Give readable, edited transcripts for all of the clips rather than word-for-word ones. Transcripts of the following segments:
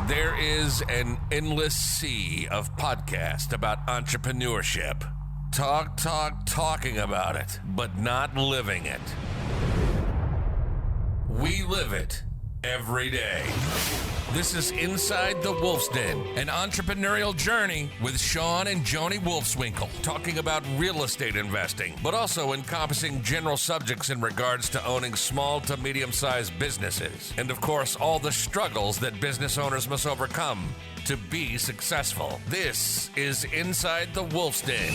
There is an endless sea of podcasts about entrepreneurship. Talking about it, but not living it. We live it every day. This is Inside the Wolf's Den, an entrepreneurial journey with Shawn and Joni Wolfswinkle, talking about real estate investing, but also encompassing general subjects in regards to owning small to medium-sized businesses. And of course, all the struggles that business owners must overcome to be successful. This is Inside the Wolf's Den.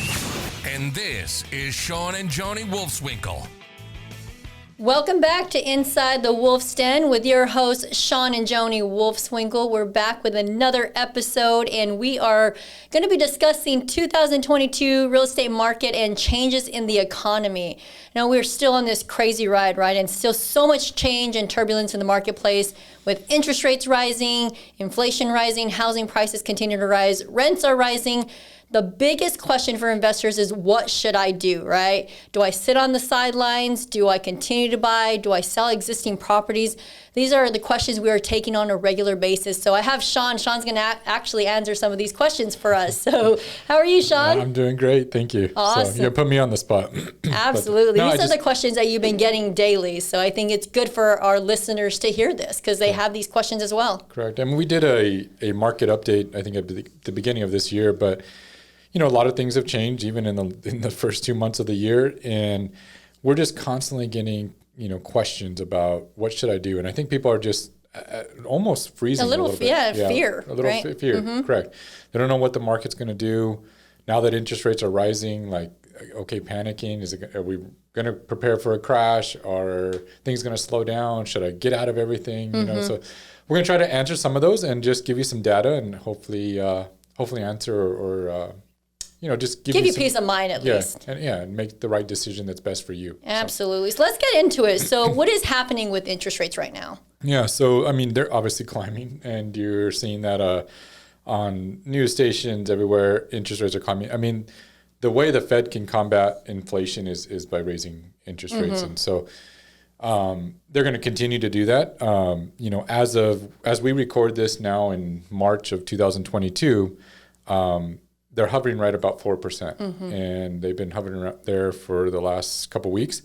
And this is Shawn and Joni Wolfswinkle. Welcome back to Inside the Wolf's Den with your hosts, Shawn and Joni Wolfswinkle. We're back with another episode, and we are going to be discussing 2022 real estate market and changes in the economy. Now, we're still on this crazy ride, right? And still so much change and turbulence in the marketplace with interest rates rising, inflation rising, housing prices continue to rise, rents are rising. The biggest question for investors is, what should I do, right? Do I sit on the sidelines? Do I continue to buy? Do I sell existing properties? These are the questions we are taking on a regular basis. So I have Shawn. Shawn's going to actually answer some of these questions for us. So how are you, Shawn? I'm doing great. Thank you. Awesome. So you put me on the spot. Absolutely. These are the questions that you've been getting daily. So I think it's good for our listeners to hear this because they have these questions as well. Correct. I mean, we did a market update, I think, at the beginning of this year, but you know, a lot of things have changed even in the first 2 months of the year, and we're just constantly getting, you know, questions about what should I do, and I think people are just almost freezing a little bit. Fear, a little right? Fear, correct. They don't know what the market's going to do now that interest rates are rising. Like, okay, panicking. Are we going to prepare for a crash? Are things going to slow down? Should I get out of everything? You know, so we're going to try to answer some of those and just give you some data and hopefully answer or you know, just give you peace of mind at least. And make the right decision that's best for you. Absolutely. So let's get into it. So what is happening with interest rates right now? Yeah, so I mean, they're obviously climbing, and you're seeing that on news stations everywhere. Interest rates are climbing. I mean, the way the Fed can combat inflation is by raising interest rates, and so they're going to continue to do that. You know, as we record this now in March of 2022. They're hovering right about 4%, and they've been hovering around there for the last couple of weeks.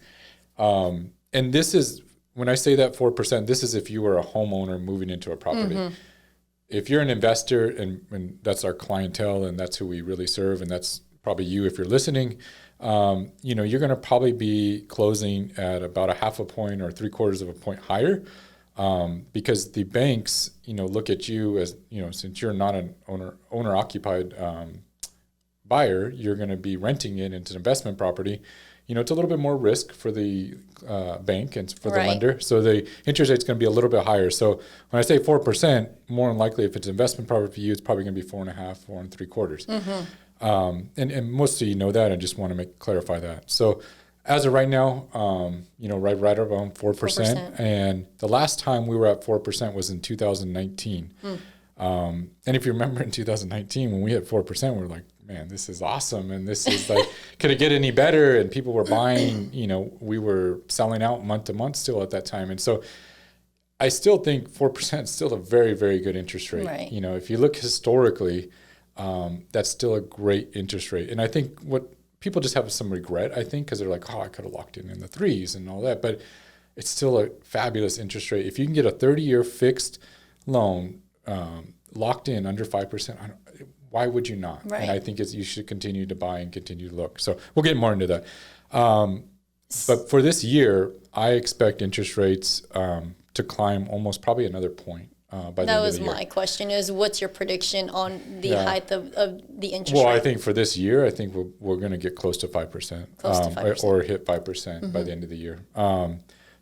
And this is, when I say that 4%, this is if you were a homeowner moving into a property. If you're an investor, and that's our clientele, and that's who we really serve, and that's probably you if you're listening, you know, you're going to probably be closing at about a half a point or 3/4 of a point higher. Because the banks, you know, look at you as, you know, since you're not an owner-occupied buyer, you're going to be renting it into an investment property. You know, it's a little bit more risk for the bank and for the lender. So the interest rate's going to be a little bit higher. So when I say 4%, more than likely, if it's an investment property for you, it's probably going to be 4.5, 4 3/4. And most of you know that. I just want to clarify that. So as of right now, you know, right around 4%. And the last time we were at 4% was in 2019. And if you remember in 2019, when we hit 4%, we were like, man, this is awesome. And this is like, could it get any better? And people were buying, you know, we were selling out month to month still at that time. And so I still think 4% is still a very, very good interest rate. Right. You know, if you look historically, that's still a great interest rate. And I think what people just have some regret, I think, because they're like, oh, I could have locked in the 3s and all that. But it's still a fabulous interest rate. If you can get a 30-year fixed loan locked in under 5%, why would you not? Right. And I think you should continue to buy and continue to look. So we'll get more into that. But for this year, I expect interest rates to climb almost probably another point. By the end of the year. That was my question, is what's your prediction on the height of the interest rate? Well, I think for this year, I think we're going to get close to 5%. Or hit 5% by the end of the year.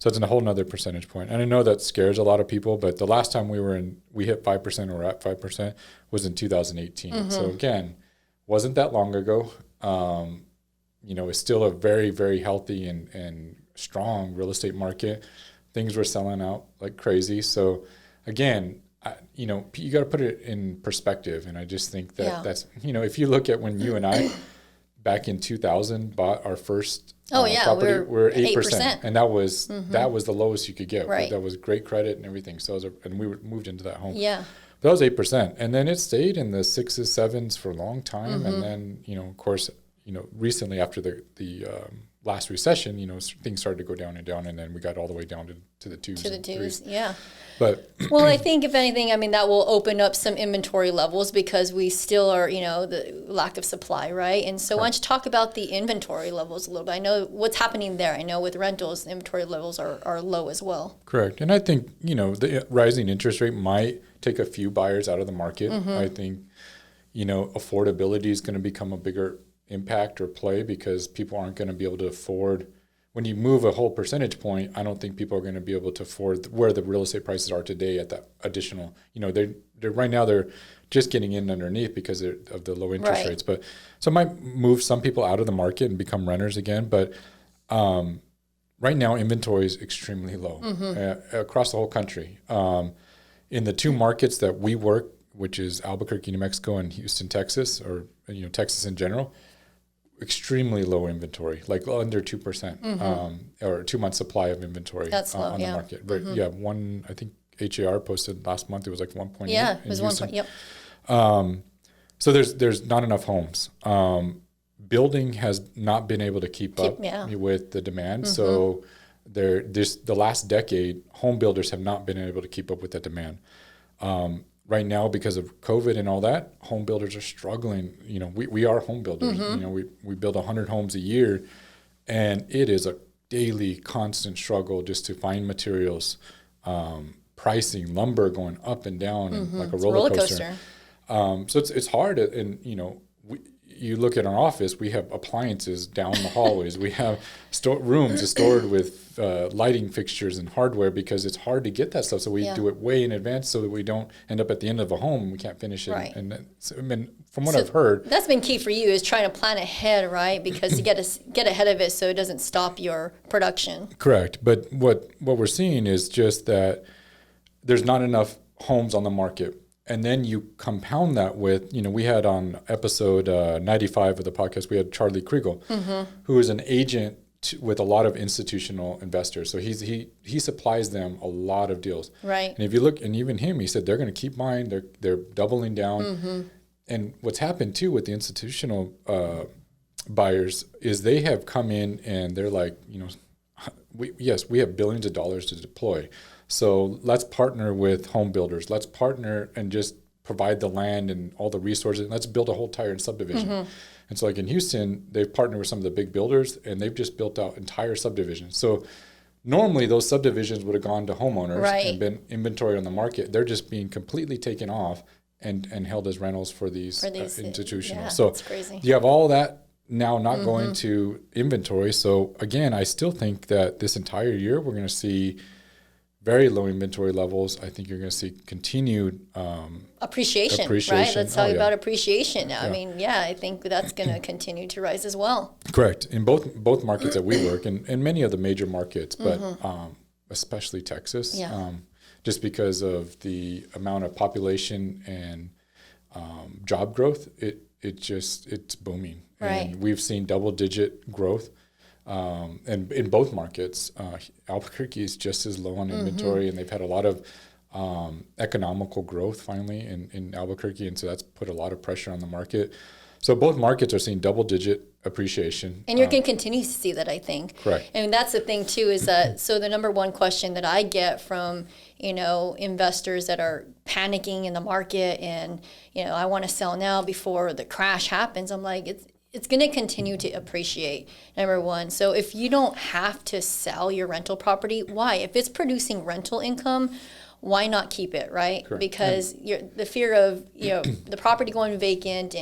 So it's a whole nother percentage point. And I know that scares a lot of people, but the last time we hit 5% or at 5% was in 2018. So again, wasn't that long ago. You know, it's still a very, very healthy and strong real estate market. Things were selling out like crazy. So again, you know, you got to put it in perspective. And I just think that that's, you know, if you look at when you and I back in 2000 bought our first yeah, property, we're 8%. 8%. And that was the lowest you could get. Right. That was great credit and everything. So and we moved into that home. Yeah. That was 8%. And then it stayed in the 6s, 7s for a long time. And then, of course, recently after the last recession, things started to go down, and then we got all the way down to the 2s. To the 2s, yeah. But well, I think if anything, I mean, that will open up some inventory levels because we still are, the lack of supply, right? And so why don't you talk about the inventory levels a little bit? I know what's happening there. I know with rentals, the inventory levels are low as well. Correct. And I think, the rising interest rate might take a few buyers out of the market. I think, affordability is going to become a bigger impact or play because people aren't going to be able to afford. When you move a whole percentage point, I don't think people are going to be able to afford where the real estate prices are today at that additional. They're right now they're just getting in underneath because of the low interest rates. But so it might move some people out of the market and become renters again. But right now, inventory is extremely low across the whole country. In the two markets that we work, which is Albuquerque, New Mexico, and Houston, Texas, or Texas in general, extremely low inventory, like under 2%, or 2 month supply of inventory. That's low, on the market. But I think HAR posted last month, it was like 1.8. Yeah, it was 1.8. Yep. So there's not enough homes. Building has not been able to keep up with the demand. So the last decade, home builders have not been able to keep up with that demand. Right now, because of COVID and all that, home builders are struggling. We are home builders. We build 100 homes a year, and it is a daily, constant struggle just to find materials, pricing, lumber going up and down, and like a roller coaster. So it's hard, and you look at our office, we have appliances down the hallways. We have rooms stored with lighting fixtures and hardware because it's hard to get that stuff. So we do it way in advance so that we don't end up at the end of a home and we can't finish it. Right. And from what I've heard, that's been key for you is trying to plan ahead, right? Because you get ahead of it so it doesn't stop your production. Correct. But what we're seeing is just that there's not enough homes on the market. And then you compound that with, we had on episode 95 of the podcast, we had Charlie Kriegel, who is an agent with a lot of institutional investors. So he supplies them a lot of deals. Right. And if you look, and even him, he said they're going to keep buying, they're doubling down. And what's happened too with the institutional buyers is they have come in and they're like, we have billions of dollars to deploy. So let's partner with home builders. Let's partner and just provide the land and all the resources. And let's build a whole entire subdivision. And so like in Houston, they've partnered with some of the big builders and they've just built out entire subdivisions. So normally those subdivisions would have gone to homeowners and been inventory on the market. They're just being completely taken off and held as rentals for these institutional. Yeah, so that's crazy. You have all that now not going to inventory. So again, I still think that this entire year we're going to see very low inventory levels. I think you're going to see continued appreciation, right? Let's talk about appreciation now. I mean, I think that's going to continue to rise as well. Correct. In both markets that we work in, and many of the major markets, but especially Texas, just because of the amount of population and job growth, it's booming. Right. And we've seen double-digit growth. And in both markets, Albuquerque is just as low on inventory, and they've had a lot of economical growth finally in Albuquerque, and so that's put a lot of pressure on the market. So both markets are seeing double-digit appreciation. And you're going to continue to see that, I think. Correct. And that's the thing, too, is that so the number one question that I get from, investors that are panicking in the market and, I want to sell now before the crash happens, I'm like, it's going to continue to appreciate, number one. So if you don't have to sell your rental property, why? If it's producing rental income, why not keep it, right? Correct. Because the fear of the property going vacant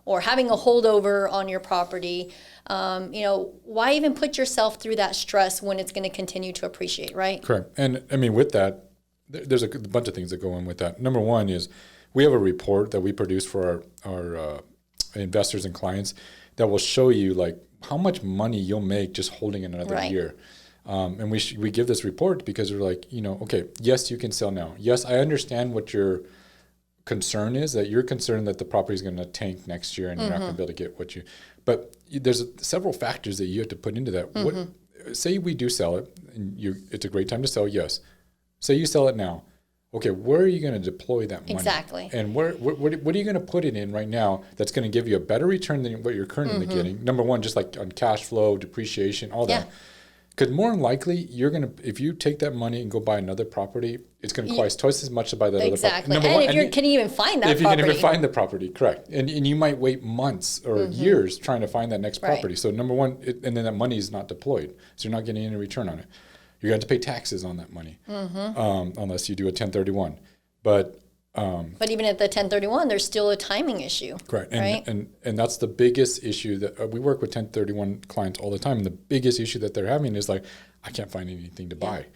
or having a holdover on your property, why even put yourself through that stress when it's going to continue to appreciate, right? Correct. And I mean, with that, there's a bunch of things that go in with that. Number one is we have a report that we produce for our investors and clients that will show you like how much money you'll make just holding another year. And we give this report because we're like, okay, yes, you can sell now. Yes, I understand what your concern is, that you're concerned that the property is going to tank next year and you're not going to be able to get what you. But there's several factors that you have to put into that. Say we do sell it, and it's a great time to sell. Yes. Say you sell it now. Okay, where are you going to deploy that money? Exactly. And what are you going to put it in right now that's going to give you a better return than what you're currently getting? Number one, just like on cash flow, depreciation, all that. Because more than likely, if you take that money and go buy another property, it's going to cost twice as much to buy that other property. Exactly. And if you can even find that property. If you can even find the property, correct. And you might wait months or years trying to find that next property. So number one, and then that money is not deployed. So you're not getting any return on it. You're going to have to pay taxes on that money, unless you do a 1031. But even at the 1031, there's still a timing issue. Correct. Right? And that's the biggest issue that we work with 1031 clients all the time. And the biggest issue that they're having is like, I can't find anything to buy.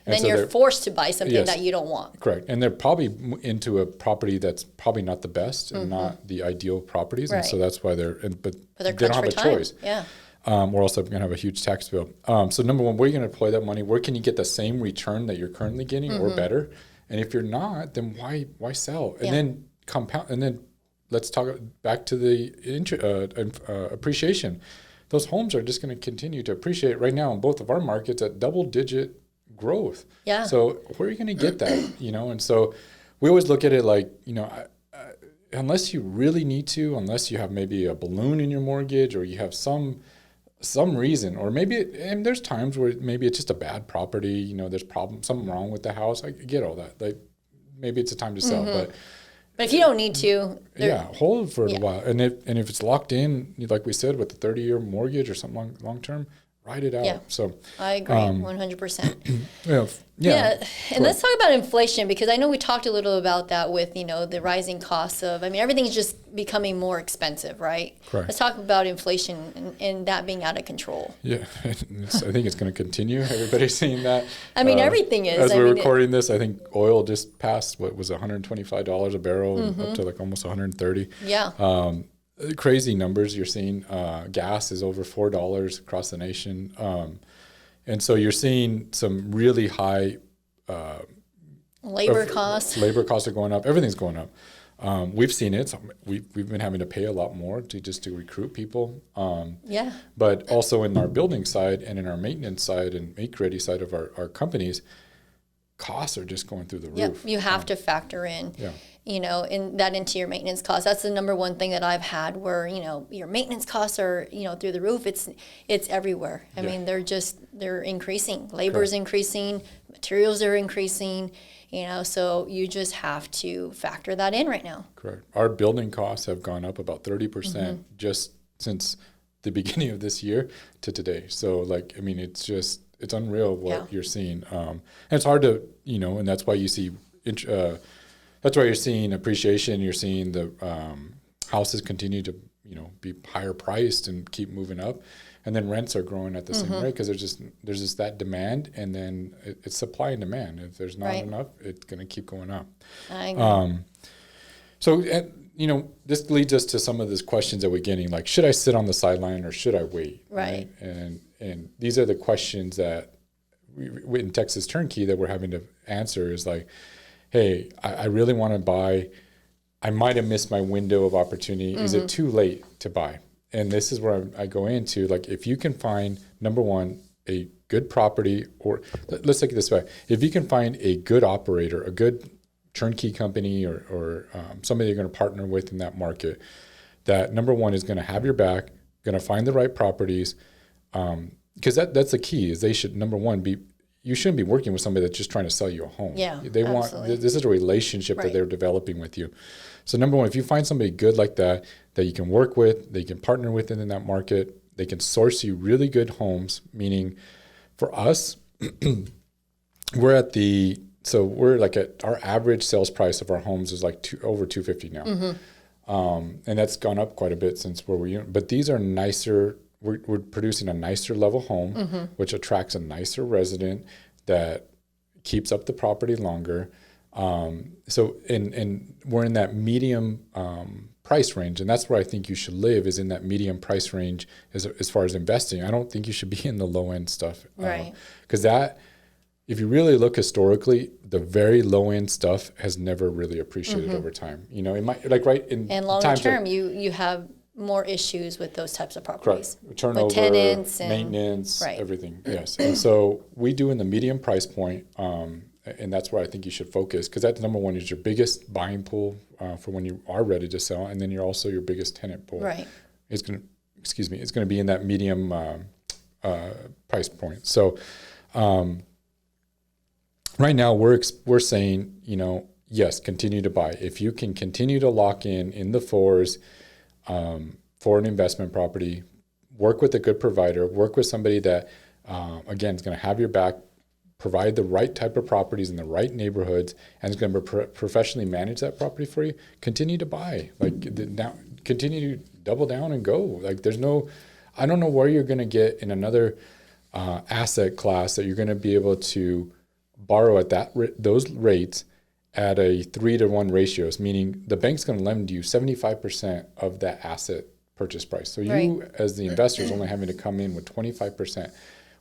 And then so you're forced to buy something that you don't want. Correct. And they're probably into a property that's probably not the best and not the ideal properties. Right. And so that's why but they're they don't have a choice. Yeah. We're also going to have a huge tax bill. So number one, where are you going to deploy that money? Where can you get the same return that you're currently getting or better? And if you're not, then why sell? And then compound. And then let's talk back to the appreciation. Those homes are just going to continue to appreciate right now in both of our markets at double-digit growth. Yeah. So where are you going to get that? And so we always look at it like, unless you really need to, unless you have maybe a balloon in your mortgage or you have some reason, or maybe and there's times where maybe it's just a bad property, there's something wrong with the house. I get all that. Like maybe it's a time to sell, but if you don't need to, hold for a while. And if it's locked in, like we said, with a 30-year mortgage or something long term, ride it out. Yeah. So I agree 100%. Yeah. And let's talk about inflation, because I know we talked a little about that with, the rising costs everything's just becoming more expensive, right? Correct. Let's talk about inflation and that being out of control. Yeah. I think it's going to continue. Everybody's seeing that. Everything is. As we're recording this, I think oil just passed, what was $125 a barrel and up to like almost 130. Yeah. Crazy numbers you're seeing. Gas is over $4 across the nation. And so you're seeing some really high labor costs. Labor costs are going up. Everything's going up. We've seen it. So we've been having to pay a lot more to recruit people. But also in our building side and in our maintenance side and make-ready side of our companies, costs are just going through the roof. You have to factor in. Into your maintenance costs. That's the number one thing that I've had where, your maintenance costs are, through the roof. It's everywhere. I mean, they're increasing. Labor's increasing, materials are increasing, so you just have to factor that in right now. Correct. Our building costs have gone up about 30% just since the beginning of this year to today. So it's unreal what you're seeing. And it's hard to, and that's why you see that's why you're seeing appreciation. You're seeing the houses continue to, be higher priced and keep moving up, and then rents are growing at the same rate because there's just that demand, and then it's supply and demand. If there's not enough, it's going to keep going up. I agree. So this leads us to some of these questions that we're getting, like, should I sit on the sideline or should I wait? Right. And these are the questions that we in Texas Turnkey that we're having to answer is like, hey, I really want to buy. I might have missed my window of opportunity. Is it too late to buy? And this is where I go into, like, if you can find, number one, a good property, or let's take it this way. If you can find a good operator, a good turnkey company or somebody you're going to partner with in that market, that number one is going to have your back, going to find the right properties, because that's the key is they should, number one, you shouldn't be working with somebody that's just trying to sell you a home. Yeah, they absolutely. want this is a relationship that they're developing with you. So number one, if you find somebody good like that you can work with, they can partner with in that market, they can source you really good homes. Meaning, for us, we're at our average sales price of our homes is like over $250 now, and that's gone up quite a bit since where we. But these are nicer. We're producing a nicer level home, which attracts a nicer resident that keeps up the property longer. So we're in that medium price range, and that's where I think you should live, is in that medium price range as far as investing. I don't think you should be in the low end stuff, right? Because that if you really look historically, the very low end stuff has never really appreciated over time. You know, it might like right in And longer times term, like, you have more issues with those types of properties. correct. Turnover, with tenants and maintenance, right. everything. Yes. And so we do in the medium price point, and that's where I think you should focus, because that number one is your biggest buying pool for when you are ready to sell, and then you're also your biggest tenant pool. Right. It's going to be in that medium price point. So right now we're saying, you know, yes, continue to buy. If you can continue to lock in the fours for an investment property, work with a good provider, work with somebody that, again, is going to have your back, provide the right type of properties in the right neighborhoods, and is going to professionally manage that property for you, continue to buy. Now, continue to double down and go. Like I don't know where you're going to get in another asset class that you're going to be able to borrow at those rates at a 3-to-1 ratios, meaning the bank's going to lend you 75% of that asset purchase price. So you, as the investor, is only having to come in with 25%.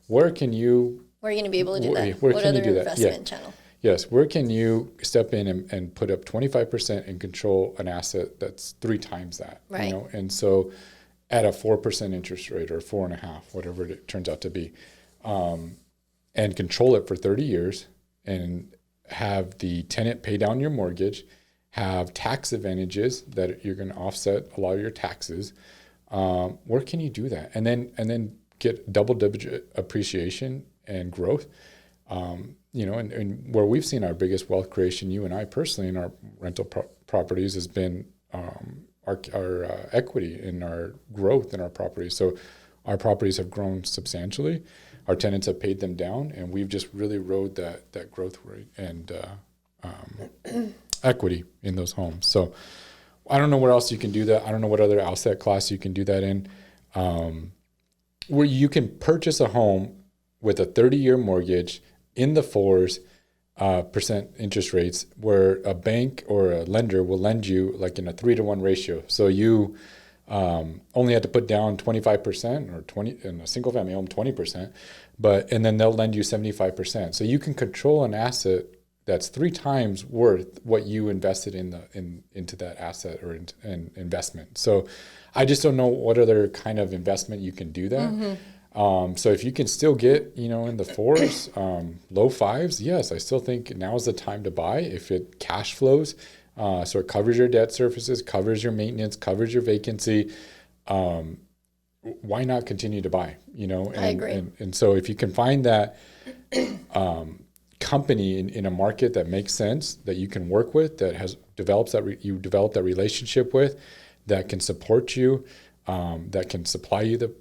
Where are you going to be able to do that? What other investment channel? Yes. Where can you step in and put up 25% and control an asset that's 3 times that? Right. You know? And so at a 4% interest rate or 4.5%, whatever it turns out to be, and control it for 30 years and have the tenant pay down your mortgage, have tax advantages that you're going to offset a lot of your taxes. Where can you do that? And then get double-digit appreciation and growth. You know, and where we've seen our biggest wealth creation, you and I personally, in our rental properties, has been our equity in our growth in our properties. So our properties have grown substantially. Our tenants have paid them down, and we've just really rode that growth rate and equity in those homes. So I don't know where else you can do that. I don't know what other asset class you can do that in. Where you can purchase a home with a 30-year mortgage in the 4% interest rates, where a bank or a lender will lend you like in a 3-to-1 ratio. So you only had to put down 25% or 20 in a single family home, 20%, and then they'll lend you 75%. So you can control an asset that's 3 times worth what you invested into that asset or in investment. So I just don't know what other kind of investment you can do that. Mm-hmm. So if you can still get, you know, in the 4s, low 5s, yes, I still think now is the time to buy if it cash flows. So it covers your debt services, covers your maintenance, covers your vacancy. Why not continue to buy? You know, I agree. And so if you can find that company in a market that makes sense, that you can work with, that has developed you develop that relationship with, that can support you, that can supply you the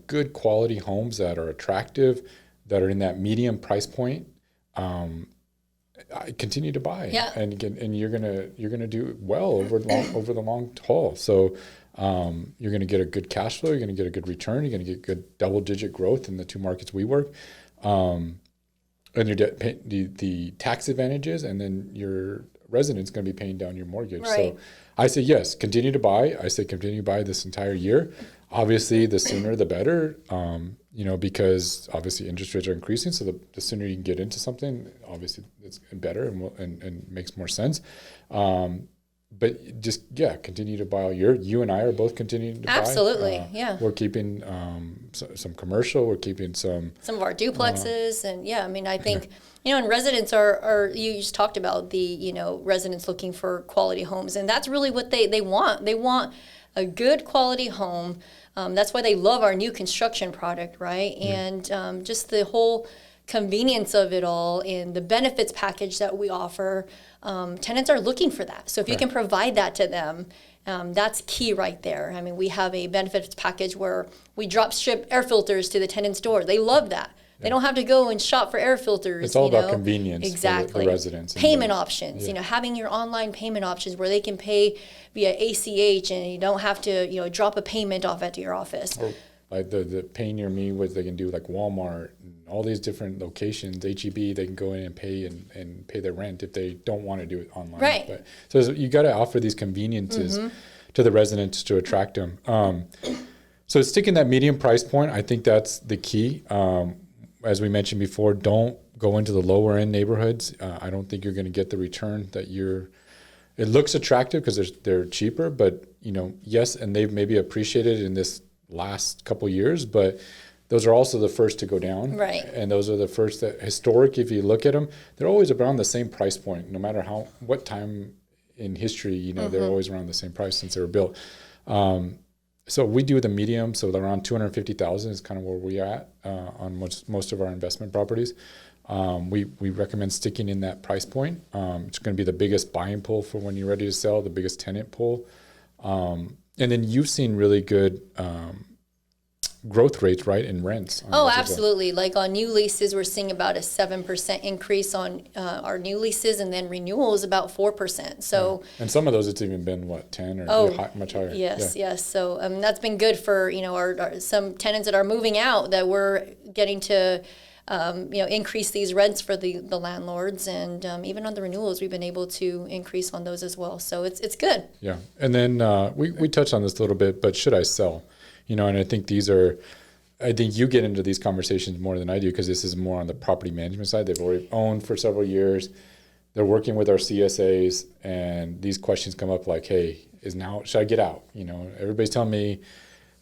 good quality homes that are attractive, that are in that medium price point. I continue to buy, and you're gonna do well over the long haul. So you're gonna get a good cash flow, you're gonna get a good return, you're gonna get good double-digit growth in the 2 markets we work, and your the tax advantages, and then your resident's gonna be paying down your mortgage. Right. So I say yes, continue to buy. I say continue to buy this entire year. Obviously, the sooner the better. You know, because obviously interest rates are increasing, so the sooner you can get into something, obviously it's better and makes more sense. But just continue to buy all year. You and I are both continuing to buy. Absolutely, We're keeping some commercial. We're keeping some of our duplexes, and I mean, I think you know, and residents are you just talked about the residents looking for quality homes, and that's really what they want. They want a good quality home. That's why they love our new construction product, right? And just the whole convenience of it all and the benefits package that we offer, tenants are looking for that. So if you can provide that to them, that's key right there. I mean, we have a benefits package where we drop ship air filters to the tenant's door. They love that. They don't have to go and shop for air filters. It's all about convenience for the residents. Payment options, having your online payment options where they can pay via ACH and you don't have to, drop a payment off at your office. Or like the Payoneer Me, what they can do, like Walmart and all these different locations, HEB, they can go in and pay their rent if they don't want to do it online. Right. But, so you got to offer these conveniences to the residents to attract them. So sticking that medium price point, I think that's the key. As we mentioned before, don't go into the lower end neighborhoods. I don't think you're going to get the return that it looks attractive because they're cheaper, but yes, and they've maybe appreciated in this last couple years, but those are also the first to go down. Right. And those are the first that historic, if you look at them, they're always around the same price point, no matter what time in history, they're always around the same price since they were built. So we do the medium, so around 250,000 is kind of where we're at on most of our investment properties. We recommend sticking in that price point. It's going to be the biggest buying pull for when you're ready to sell, the biggest tenant pull. And then you've seen really good growth rates, right, in rents. Oh, absolutely. Like on new leases, we're seeing about a 7% increase on our new leases, and then renewals about 4%. So, and some of those, it's even been 10 or much higher. Yes. So that's been good for our some tenants that are moving out, that we're getting to increase these rents for the landlords, and even on the renewals, we've been able to increase on those as well. So it's good. Yeah, and then we touched on this a little bit, but should I sell? And I think I think you get into these conversations more than I do, because this is more on the property management side. They've already owned for several years. They're working with our CSAs, and these questions come up like, hey, should I get out? Everybody's telling me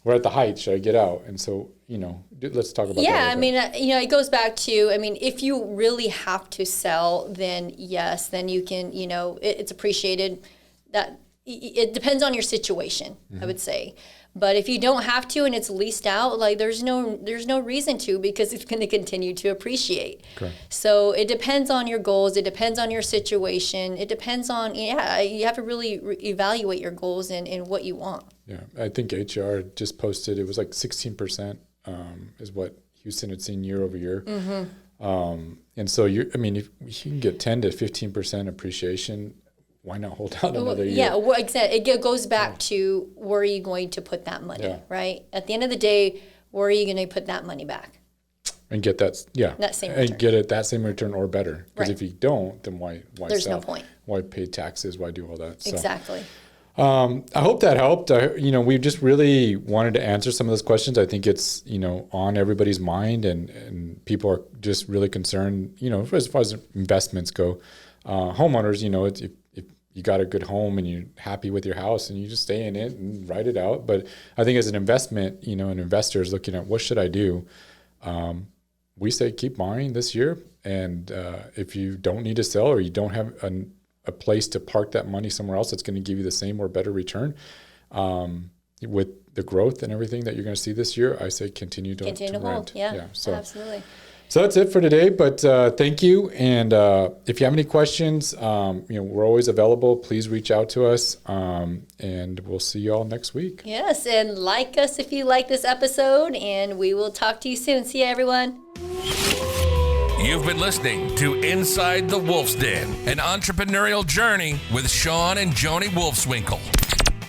we're at the height. Should I get out? And so, let's talk about that. Yeah, I mean, it goes back to, if you really have to sell, then yes, then you can, it's appreciated. That it depends on your situation, I would say. But if you don't have to and it's leased out, like there's no reason to, because it's going to continue to appreciate. Correct. So it depends on your goals. It depends on your situation. It depends on, you have to really evaluate your goals and what you want. Yeah, I think HR just posted, it was like 16% is what Houston had seen year over year. And so if you can get 10 to 15% appreciation, why not hold out another year? Yeah, exactly. It goes back to, where are you going to put that money, right? At the end of the day, where are you going to put that money back? And get that same return. And get it that same return or better. Because if you don't, then why There's sell? No point. Why pay taxes? Why do all that? So, exactly. I hope that helped. We just really wanted to answer some of those questions. I think it's, on everybody's mind, and people are just really concerned, as far as investments go. Homeowners, if you got a good home and you're happy with your house, and you just stay in it and ride it out. But I think as an investment, an investor is looking at, what should I do? We say keep buying this year. And if you don't need to sell, or you don't have a place to park that money somewhere else that's going to give you the same or better return, with the growth and everything that you're going to see this year, I say continue to hold. rent. Yeah, absolutely. So that's it for today, but thank you. And if you have any questions, we're always available. Please reach out to us, and we'll see you all next week. Yes, and like us if you like this episode, and we will talk to you soon. See you, everyone. You've been listening to Inside the Wolf's Den, an entrepreneurial journey with Shawn and Joni Wolfswinkle.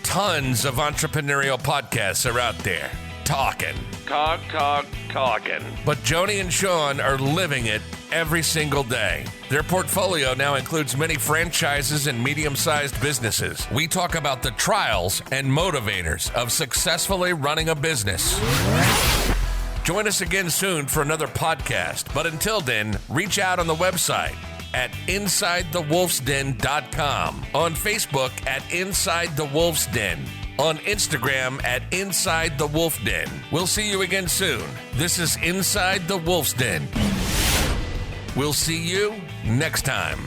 Tons of entrepreneurial podcasts are out there. Talking. But Joni and Shawn are living it every single day. Their portfolio now includes many franchises and medium-sized businesses. We talk about the trials and motivators of successfully running a business. Join us again soon for another podcast. But until then, reach out on the website at InsideTheWolfsDen.com, on Facebook at Inside the Wolf's Den, on Instagram at Inside the Wolf Den. We'll see you again soon. This is Inside the Wolf's Den. We'll see you next time.